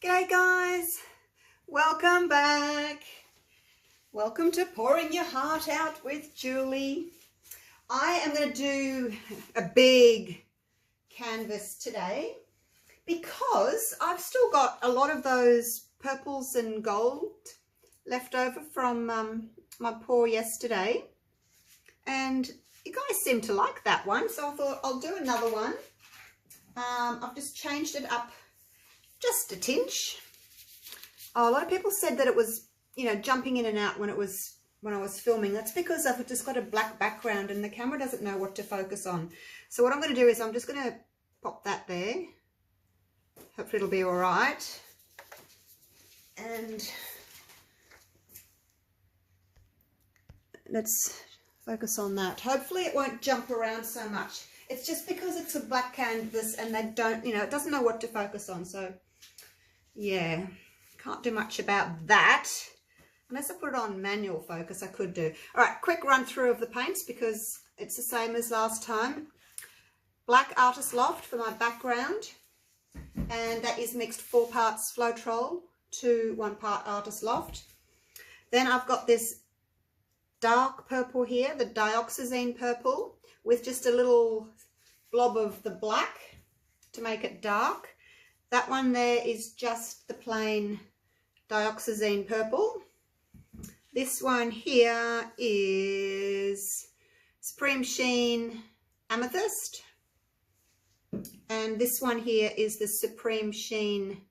G'day guys, welcome back. Welcome to Pouring Your Heart Out with Julie. I am going to do a big canvas today because I've still got a lot of those purples and gold left over from my pour yesterday, and you guys seem to like that one, so I thought I'll do another one. I've just changed it up just a tinge. Oh, a lot of people said that it was, you know, jumping in and out when I was filming. That's because I've just got a black background and the camera doesn't know what to focus on. So what I'm going to do is I'm just going to pop that there. Hopefully it'll be all right. And let's focus on that. Hopefully it won't jump around so much. It's just because it's a black canvas and they don't, you know, it doesn't know what to focus on. So yeah, can't do much about that. Unless I put it on manual focus, I could do. All right, quick run through of the paints because it's the same as last time. Black Artist Loft for my background. And that is mixed 4 parts Floetrol to 1 part Artist Loft. Then I've got this dark purple here, the dioxazine purple, with just a little blob of the black to make it dark. That one there is just the plain dioxazine purple. This one here is Extreme Sheen Amethyst. And this one here is the Extreme Sheen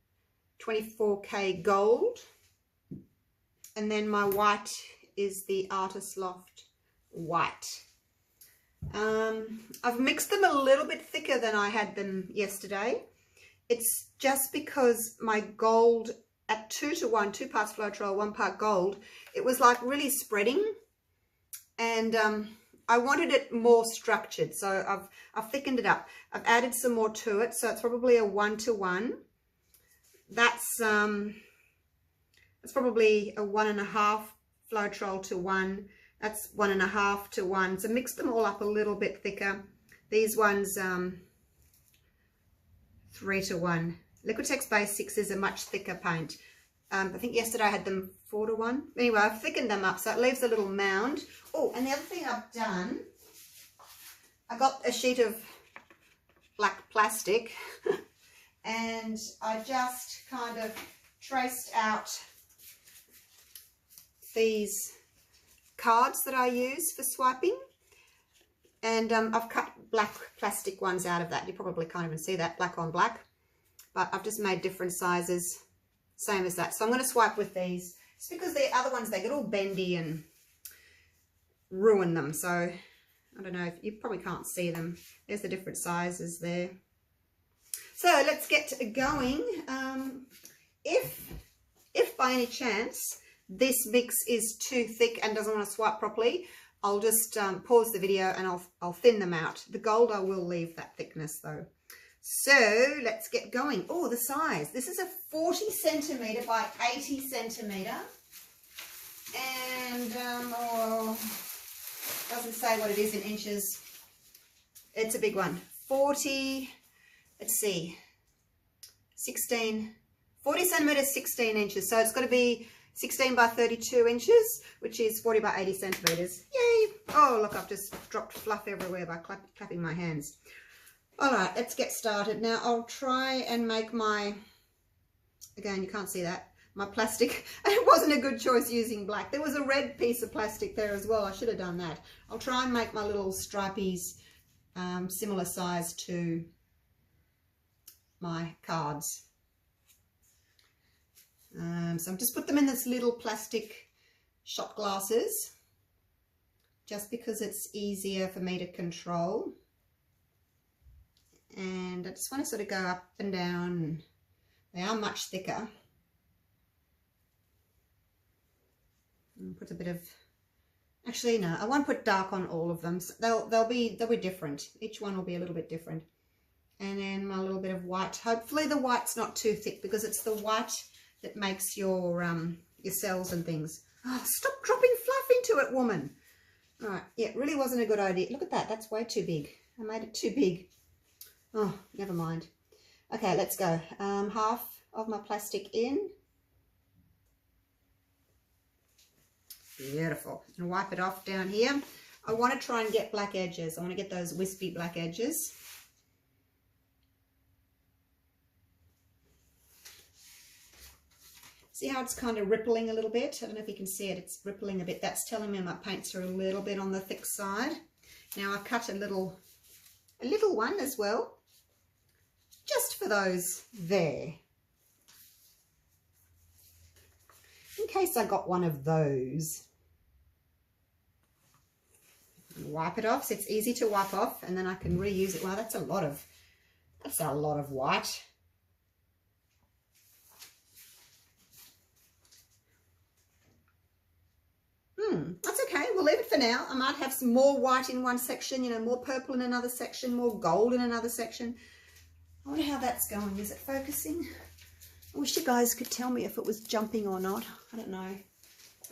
24K Gold. And then my white is the Artist Loft White. I've mixed them a little bit thicker than I had them yesterday. It's just because my gold at 2 to 1, 2 parts Floetrol, 1 part gold, it was like really spreading, and I wanted it more structured, so I've thickened it up. I've added some more to it, so it's probably a 1 to 1. That's probably a 1.5 Floetrol to 1. That's 1.5 to 1. So mix them all up a little bit thicker. These ones 3 to 1. Liquitex Basics is a much thicker paint. I think yesterday I had them 4 to 1. Anyway, I've thickened them up so it leaves a little mound. Oh, and the other thing I've done, I got a sheet of black plastic and I just kind of traced out these cards that I use for swiping. And I've cut black plastic ones out of that. You probably can't even see that, black on black. But I've just made different sizes, same as that. So I'm going to swipe with these. It's because the other ones, they get all bendy and ruin them. So I don't know, if you probably can't see them. There's the different sizes there. So let's get going. If by any chance this mix is too thick and doesn't want to swipe properly, I'll just pause the video and I'll thin them out. The gold I will leave that thickness though. So let's get going. Oh, the size. This is a 40 centimetre by 80 centimetre. And doesn't say what it is in inches. It's a big one. 40, let's see, 40 centimetres, 16 inches. So it's got to be 16 by 32 inches, which is 40 by 80 centimetres. Yay! Oh, look, I've just dropped fluff everywhere by clapping my hands. All right, let's get started. Now, I'll try and make my, again, you can't see that, my plastic. It wasn't a good choice using black. There was a red piece of plastic there as well. I should have done that. I'll try and make my little stripies similar size to my cards. So I've just put them in this little plastic shot glasses just because it's easier for me to control. And I just want to sort of go up and down. They are much thicker. And put a bit of, actually no, I won't put dark on all of them. So they'll be different. Each one will be a little bit different. And then my little bit of white. Hopefully the white's not too thick because it's the white that makes your cells and things. Oh, stop dropping fluff into it, woman. All right, yeah, it really wasn't a good idea. Look at that, that's way too big. I made it too big. Oh, never mind. Okay, let's go. Half of my plastic in. Beautiful. And wipe it off down here. I want to try and get black edges. I want to get those wispy black edges. See how it's kind of rippling a little bit? I don't know if you can see it. It's rippling a bit. That's telling me my paints are a little bit on the thick side. Now I've cut a little one as well, just for those there. In case I got one of those. Wipe it off, so it's easy to wipe off, and then I can reuse it. Wow, that's a lot of white. That's okay. We'll leave it for now. I might have some more white in one section, you know, more purple in another section, more gold in another section. I wonder how that's going. Is it focusing? I wish you guys could tell me if it was jumping or not. I don't know.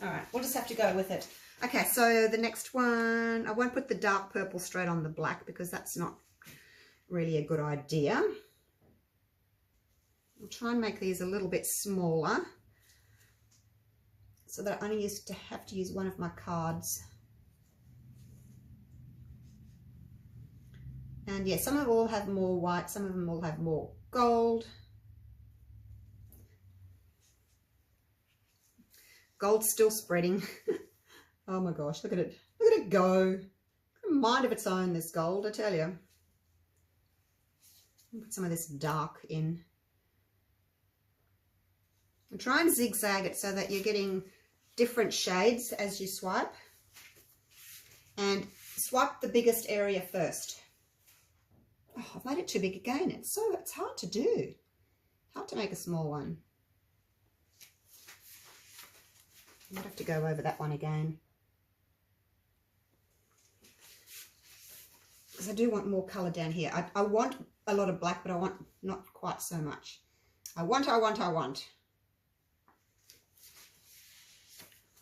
All right, we'll just have to go with it. Okay, so the next one, I won't put the dark purple straight on the black because that's not really a good idea. I'll try and make these a little bit smaller so that I only used to have to use one of my cards. And yeah, some of them will have more white, some of them will have more gold. Gold's still spreading. Oh my gosh, look at it. Look at it go. A mind of its own, this gold, I tell you. I'll put some of this dark in. And try and zigzag it so that you're getting different shades as you swipe. And swipe the biggest area first. Oh, I've made it too big again. It's hard to do. Hard to make a small one. I might have to go over that one again. Because I do want more colour down here. I want a lot of black, but I want not quite so much. I want.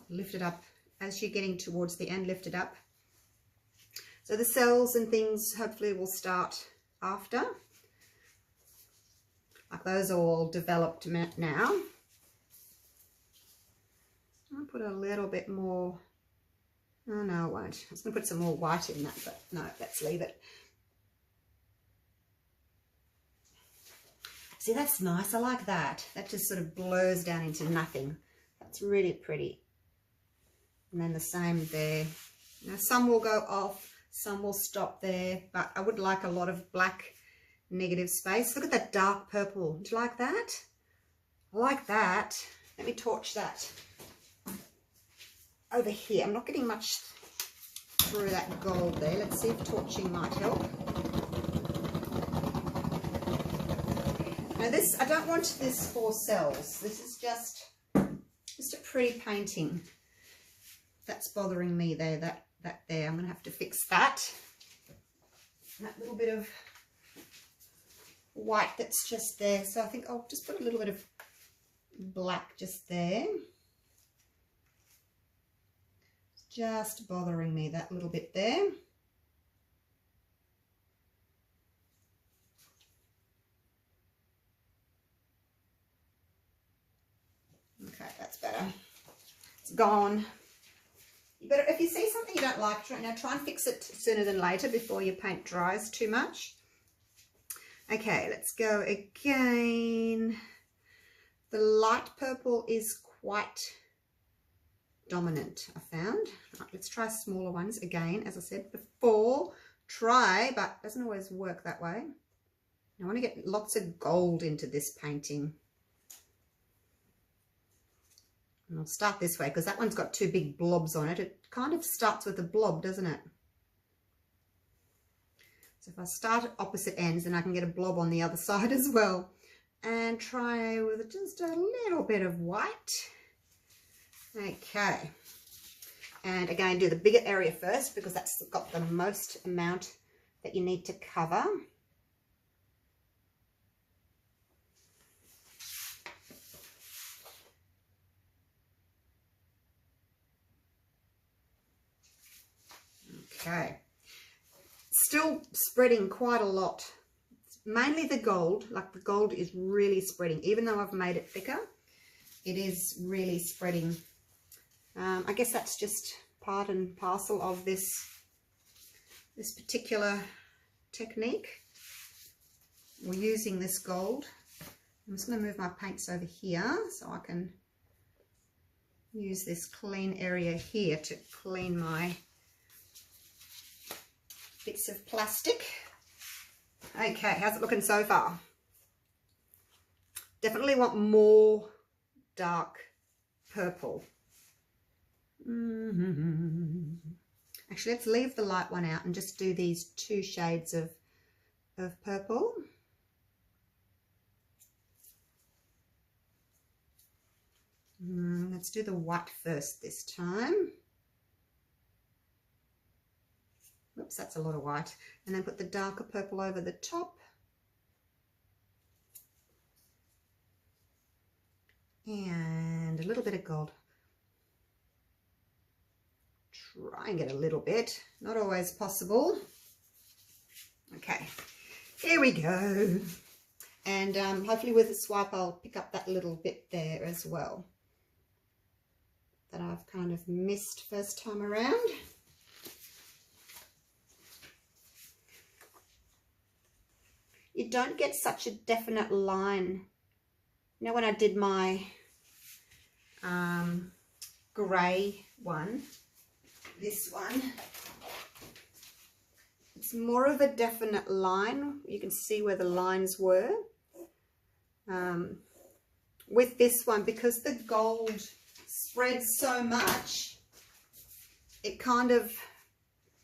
Lift it up. As you're getting towards the end, lift it up. So the cells and things hopefully will start after. Like those are all developed now. I'll put a little bit more. Oh no, I won't. I was going to put some more white in that, but no, let's leave it. See, that's nice. I like that. That just sort of blurs down into nothing. That's really pretty. And then the same there. Now some will go off, some will stop there, but I would like a lot of black negative space. Look at that dark purple. Do you like that? I like that. Let me torch that over here. I'm not getting much through that gold there. Let's see if torching might help. Now this, I don't want this for cells. This is just a pretty painting. That's bothering me there, that there. I'm going to have to fix that. That little bit of white that's just there. So I think I'll just put a little bit of black just there. It's just bothering me, that little bit there. Okay, that's better. It's gone. But if you see something you don't like, try and fix it sooner than later before your paint dries too much. Okay, let's go again. The light purple is quite dominant, I found. Right, let's try smaller ones again. As I said before, try, but it doesn't always work that way. I want to get lots of gold into this painting. And I'll start this way because that one's got two big blobs on it. It kind of starts with a blob, doesn't it? So if I start at opposite ends, then I can get a blob on the other side as well. And try with just a little bit of white. Okay. And again, do the bigger area first because that's got the most amount that you need to cover. Okay, still spreading quite a lot. It's mainly the gold. Like the gold is really spreading. Even though I've made it thicker, it is really spreading. I guess that's just part and parcel of this particular technique. We're using this gold. I'm just going to move my paints over here so I can use this clean area here to clean my bits of plastic. Okay, how's it looking so far? Definitely want more dark purple. Actually, let's leave the light one out and just do these 2 shades of purple. Let's do the white first this time. Oops, that's a lot of white. And then put the darker purple over the top. And a little bit of gold. Try and get a little bit. Not always possible. Okay, here we go. And hopefully with the swipe I'll pick up that little bit there as well that I've kind of missed first time around. You don't get such a definite line. You know, when I did my grey one, this one, it's more of a definite line. You can see where the lines were. With this one, because the gold spreads so much, it kind of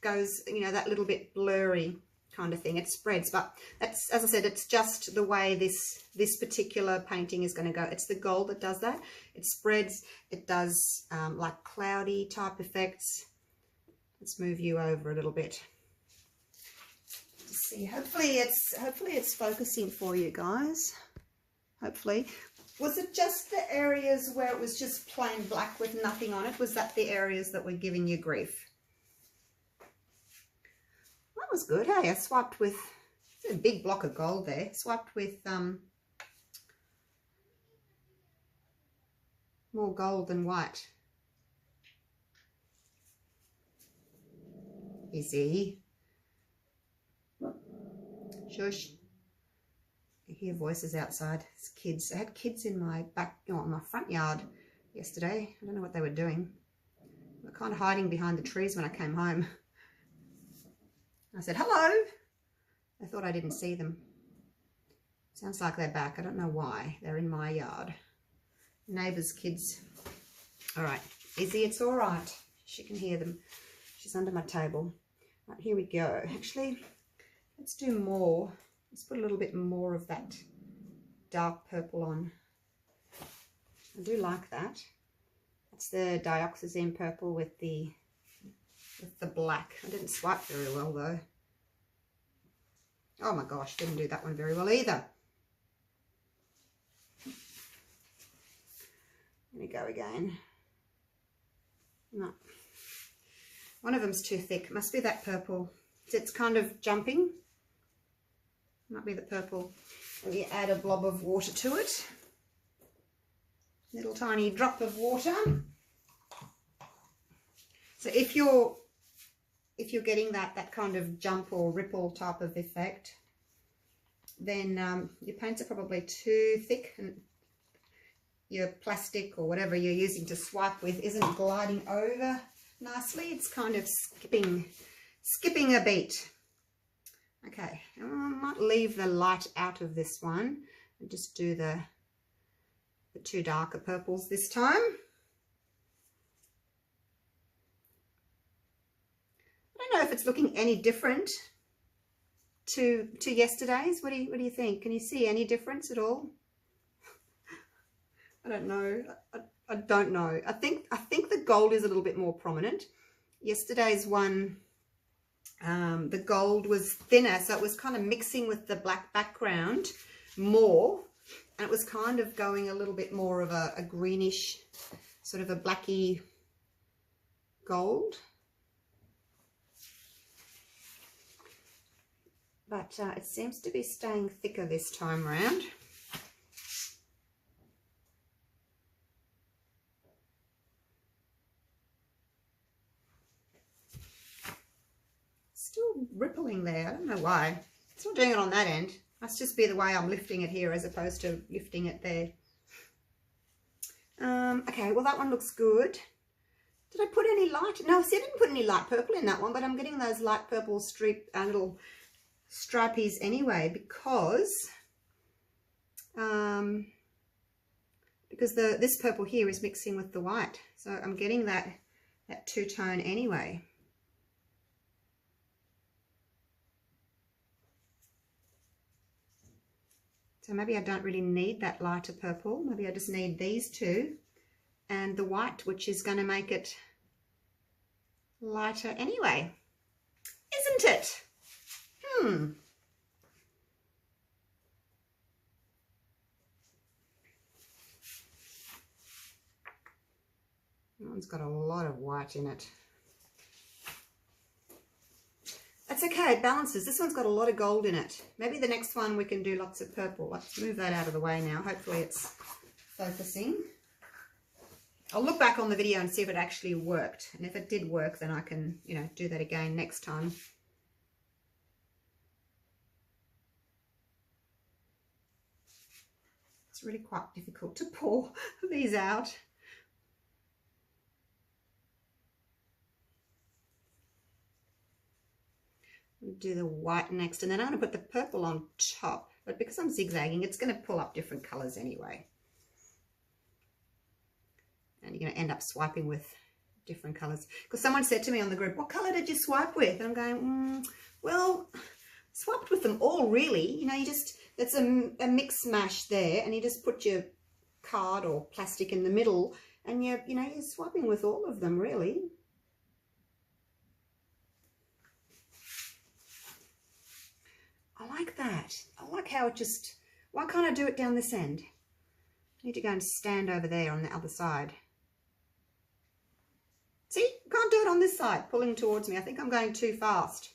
goes, you know, that little bit blurry kind of thing. It spreads, but that's, as I said, it's just the way this particular painting is going to go. It's the gold that does that. It spreads. It does like cloudy type effects. Let's move you over a little bit. Let's see. Hopefully it's focusing for you guys. Hopefully. Was it just the areas where it was just plain black with nothing on it? Was that the areas that were giving you grief? That was good, hey? I swiped with a big block of gold there. Swiped with more gold than white. Easy. Shush. I hear voices outside. It's kids. I had kids in my my front yard yesterday. I don't know what they were doing. They were kind of hiding behind the trees when I came home. I said, hello. I thought I didn't see them. Sounds like they're back. I don't know why. They're in my yard. Neighbours' kids. All right. Izzy, it's all right. She can hear them. She's under my table. Right, here we go. Actually, let's do more. Let's put a little bit more of that dark purple on. I do like that. That's the dioxazine purple with the black. I didn't swipe very well though. Oh my gosh, didn't do that one very well either. Let me go again. No. One of them's too thick. It must be that purple. It's kind of jumping. Might be the purple. And you add a blob of water to it. Little tiny drop of water. So if you're getting that kind of jump or ripple type of effect, then your paints are probably too thick and your plastic or whatever you're using to swipe with isn't gliding over nicely. It's kind of skipping a beat. Okay, I might leave the light out of this one and just do the 2 darker purples this time. I don't know if it's looking any different to yesterday's. What do you think? Can you see any difference at all? I don't know. I don't know. I think the gold is a little bit more prominent. Yesterday's one, the gold was thinner, so it was kind of mixing with the black background more, and it was kind of going a little bit more of a greenish, sort of a blacky gold. but it seems to be staying thicker this time round. Still rippling there, I don't know why. It's not doing it on that end. Must just be the way I'm lifting it here as opposed to lifting it there. Okay, well that one looks good. Did I put any light? No, see, I didn't put any light purple in that one, but I'm getting those light purple little stripies anyway because this purple here is mixing with the white, so I'm getting that two-tone anyway. So maybe I don't really need that lighter purple. Maybe I just need these two and the white, which is going to make it lighter anyway. Isn't it? That one's got a lot of white in it. That's okay, it balances. This one's got a lot of gold in it. Maybe the next one we can do lots of purple. Let's move that out of the way now. Hopefully it's focusing. I'll look back on the video and see if it actually worked. And if it did work, then I can, you know, do that again next time. It's really quite difficult to pour these out. Do the white next, and then I'm going to put the purple on top, but because I'm zigzagging it's going to pull up different colors anyway, and you're going to end up swiping with different colors. Because someone said to me on the group, what color did you swipe with? And I'm going, well, swiped with them all really. You know, you just, it's a mix mash there, and you just put your card or plastic in the middle, and you're swiping with all of them really. I like that. I like how it just, why can't I do it down this end? I need to go and stand over there on the other side. See, can't do it on this side, pulling towards me. I think I'm going too fast.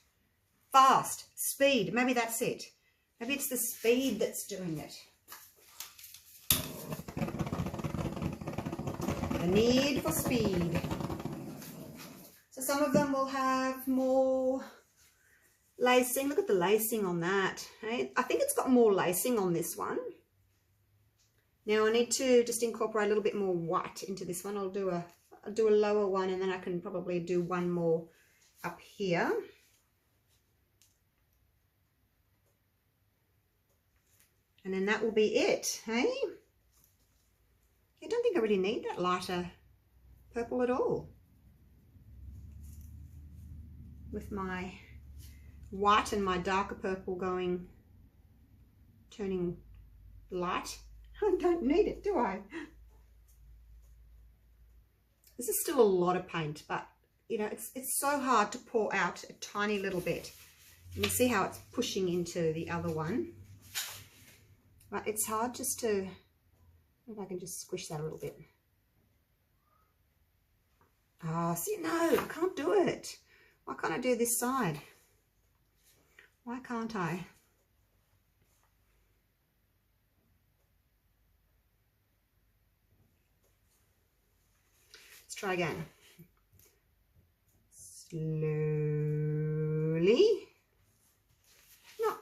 Fast, speed, maybe that's it. Maybe it's the speed that's doing it. The need for speed. So some of them will have more lacing. Look at the lacing on that. Hey? I think it's got more lacing on this one. Now I need to just incorporate a little bit more white into this one. I'll do a lower one, and then I can probably do one more up here. And then that will be it, hey? I don't think I really need that lighter purple at all. With my white and my darker purple turning light. I don't need it, do I? This is still a lot of paint, but you know, it's so hard to pour out a tiny little bit. And you see how it's pushing into the other one. But it's hard just to, if I can just squish that a little bit. Oh, see, no, I can't do it. Why can't I do this side? Why can't I? Let's try again. Slowly. No,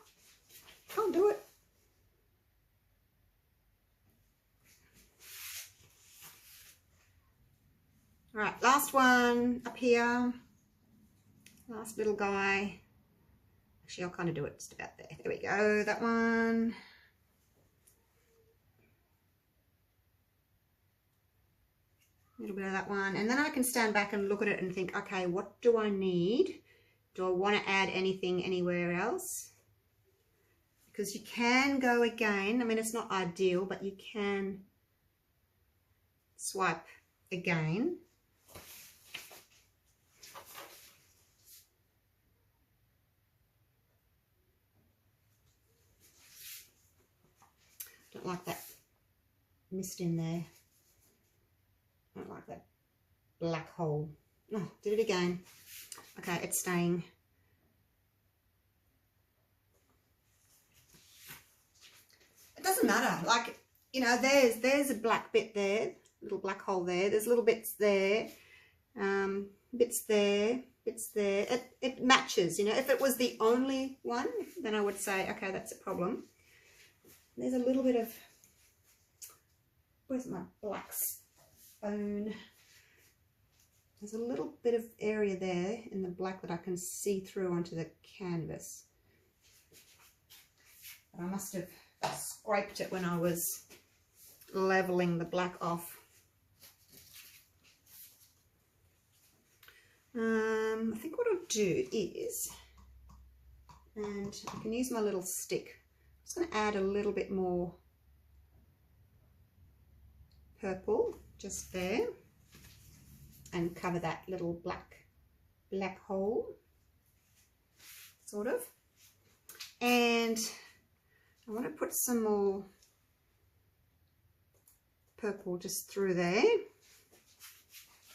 can't do it. All right, last one up here. Last little guy. Actually, I'll kind of do it just about there. There we go, that one. A little bit of that one. And then I can stand back and look at it and think, okay, what do I need? Do I want to add anything anywhere else? Because you can go again. I mean, it's not ideal, but you can swipe again. Don't like that mist in there. I don't like that black hole. Oh, did it again. Okay, it's staying. doesn't matter. Like, you know, there's a black bit there, little black hole there. There's little bits there, bits there, bits there. It matches, you know. If it was the only one, then I would say, okay, that's a problem. There's a little bit of, where's my black spoon? There's a little bit of area there in the black that I can see through onto the canvas. But I must have scraped it when I was leveling the black off. I think what I'll do is, and I can use my little stick, I'm just going to add a little bit more purple just there and cover that little black hole, sort of. And I want to put some more purple just through there,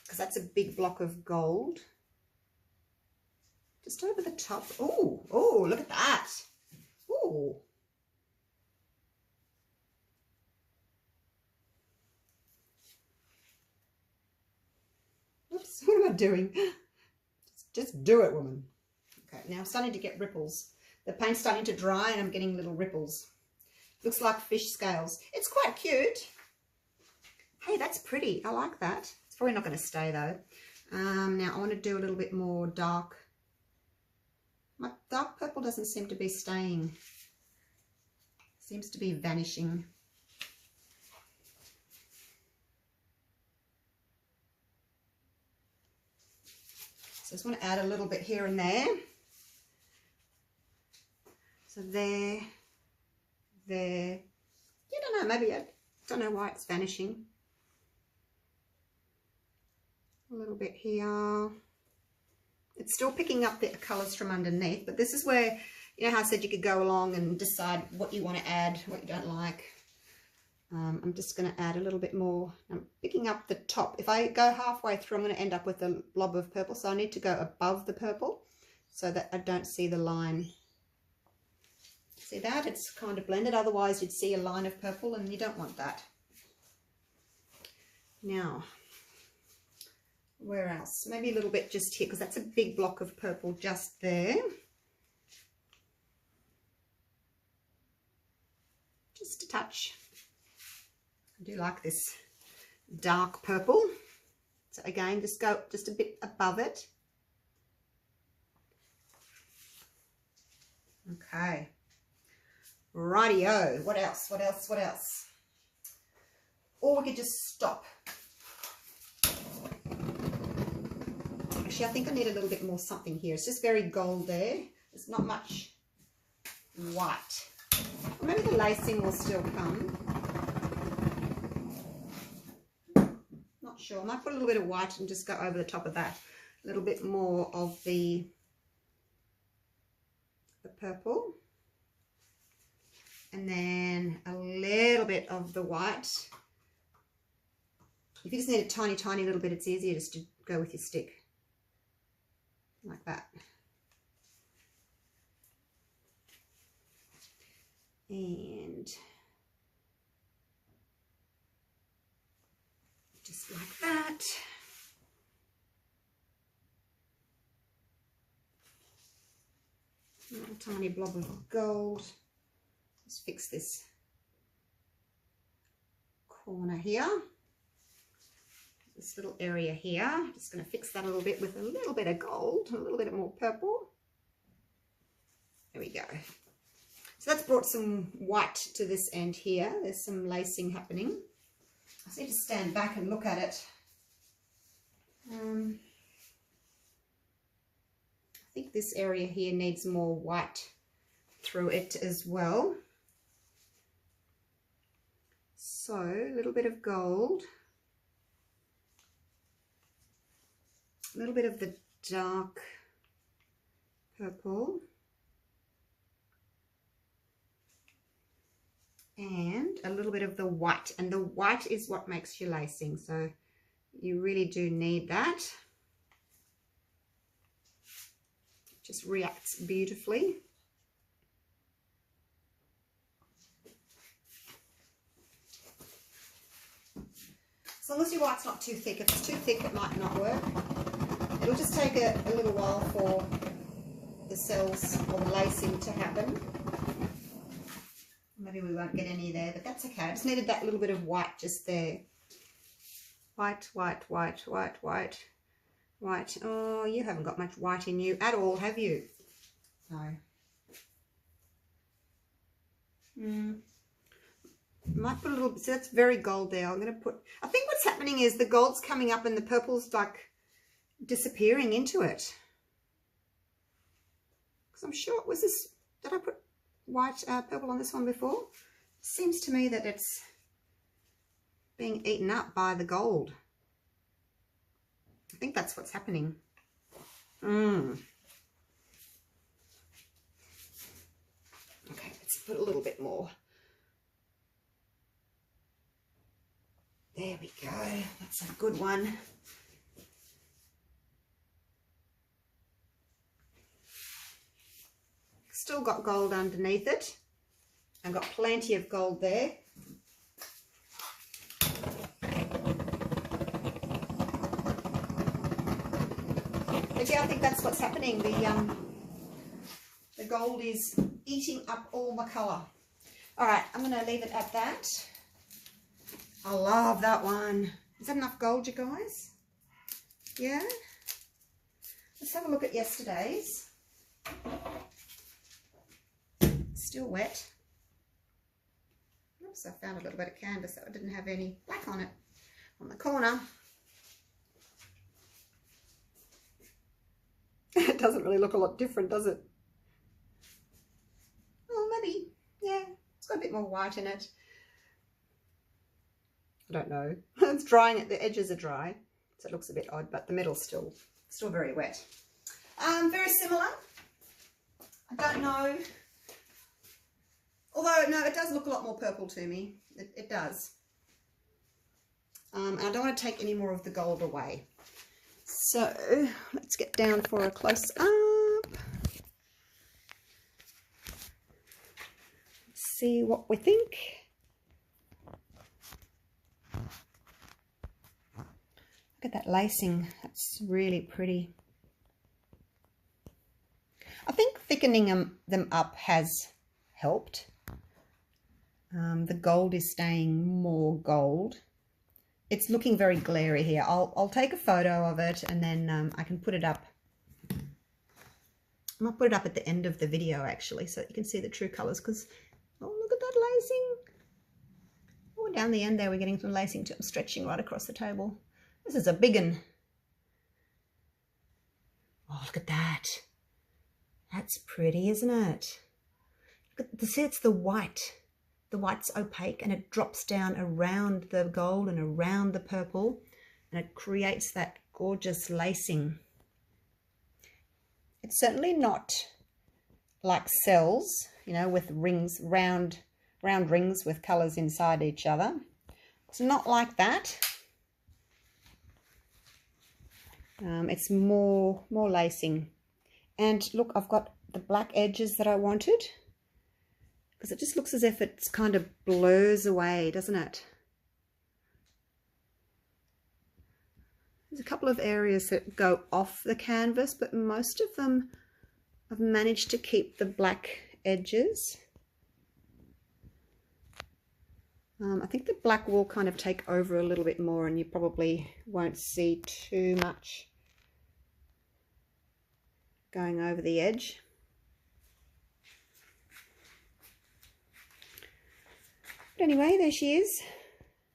because that's a big block of gold. Just over the top. Oh, oh, look at that. Oh. Oops, what am I doing? Just do it, woman. Okay, now I'm starting to get ripples. The paint's starting to dry and I'm getting little ripples. Looks like fish scales. It's quite cute. Hey, that's pretty. I like that. It's probably not going to stay though. Now I want to do a little bit more dark. My dark purple doesn't seem to be staying. Seems to be vanishing. So I just want to add a little bit here and there. So there. You don't know, maybe I don't know why it's vanishing. A little bit here. It's still picking up the colours from underneath, but this is where, you know how I said you could go along and decide what you want to add, what you don't like. I'm just going to add a little bit more. I'm picking up the top. If I go halfway through, I'm going to end up with a blob of purple, so I need to go above the purple so that I don't see the line. See that? It's kind of blended, otherwise you'd see a line of purple and you don't want that. Now, where else? Maybe a little bit just here, because that's a big block of purple just there. Just a touch. I do like this dark purple. So again, just go just a bit above it. Okay. Rightio. What else? What else? What else? Or we could just stop. Actually, I think I need a little bit more something here. It's just very gold there. There's not much white. Or maybe the lacing will still come. Not sure. I might put a little bit of white and just go over the top of that. A little bit more of the purple. And then a little bit of the white. If you just need a tiny, tiny little bit, it's easier just to go with your stick. Like that. And just like that. A little tiny blob of gold. Let's fix this corner here. This little area here. Just going to fix that a little bit with a little bit of gold, a little bit more purple. There we go. So that's brought some white to this end here. There's some lacing happening. I just need to stand back and look at it. I think this area here needs more white through it as well. So a little bit of gold. A little bit of the dark purple, and a little bit of the white, and the white is what makes your lacing, so you really do need that. It just reacts beautifully. As long as your white's not too thick. If it's too thick, it might not work. It'll just take a little while for the cells or the lacing to happen. Maybe we won't get any there, but that's okay. I just needed that little bit of white just there. White, white, white, white, white, white. Oh, you haven't got much white in you at all, have you? No. Might put a little bit, so that's very gold there. I'm going to put, I think what's happening is the gold's coming up and the purple's like disappearing into it. Because I'm sure, was this, did I put white, purple on this one before? Seems to me that it's being eaten up by the gold. I think that's what's happening. Okay, let's put a little bit more. There we go. That's a good one. Still got gold underneath it. I've got plenty of gold there. But yeah, I think that's what's happening. The gold is eating up all my colour. All right, I'm going to leave it at that. I love that one. Is that enough gold, you guys? Yeah? Let's have a look at yesterday's. Still wet. Oops, I found a little bit of canvas that didn't have any black on it on the corner. It doesn't really look a lot different, does it? Oh, maybe. Yeah, it's got a bit more white in it. I don't know. It's drying. The edges are dry, so it looks a bit odd, but the middle's still very wet. Very similar. I don't know. Although, no, it does look a lot more purple to me. It does. And I don't want to take any more of the gold away. So, let's get down for a close-up. See what we think. Look at that lacing. That's really pretty. I think thickening them up has helped. The gold is staying more gold. It's looking very glary here. I'll take a photo of it and then I can put it up. I'll put it up at the end of the video actually, so you can see the true colours. Because oh, look at that lacing. Oh, down the end there we're getting some lacing too. I'm stretching right across the table. This is a big one. Oh, look at that. That's pretty, isn't it? Look at, see, it's the white. The white's opaque and it drops down around the gold and around the purple and it creates that gorgeous lacing. It's certainly not like cells, you know, with rings, round rings with colours inside each other. It's not like that. It's more lacing. And look, I've got the black edges that I wanted. Because it just looks as if it's kind of blurs away, doesn't it? There's a couple of areas that go off the canvas, but most of them I've managed to keep the black edges. I think the black will kind of take over a little bit more and you probably won't see too much going over the edge. But anyway, there she is.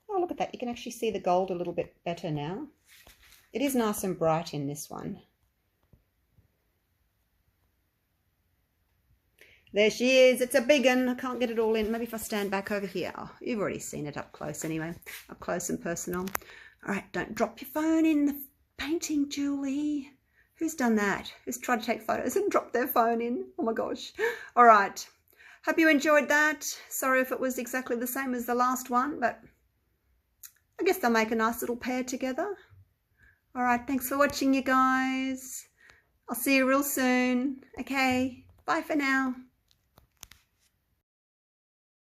Oh, look at that. You can actually see the gold a little bit better now. It is nice and bright in this one. There she is. It's a big one. I can't get it all in. Maybe if I stand back over here. Oh, you've already seen it up close anyway. Up close and personal. All right, don't drop your phone in the painting, Julie. Who's done that? Who's tried to take photos and drop their phone in? Oh my gosh. All right. Hope you enjoyed that. Sorry if it was exactly the same as the last one, but I guess they'll make a nice little pair together. All right, thanks for watching, you guys. I'll see you real soon. Okay, bye for now.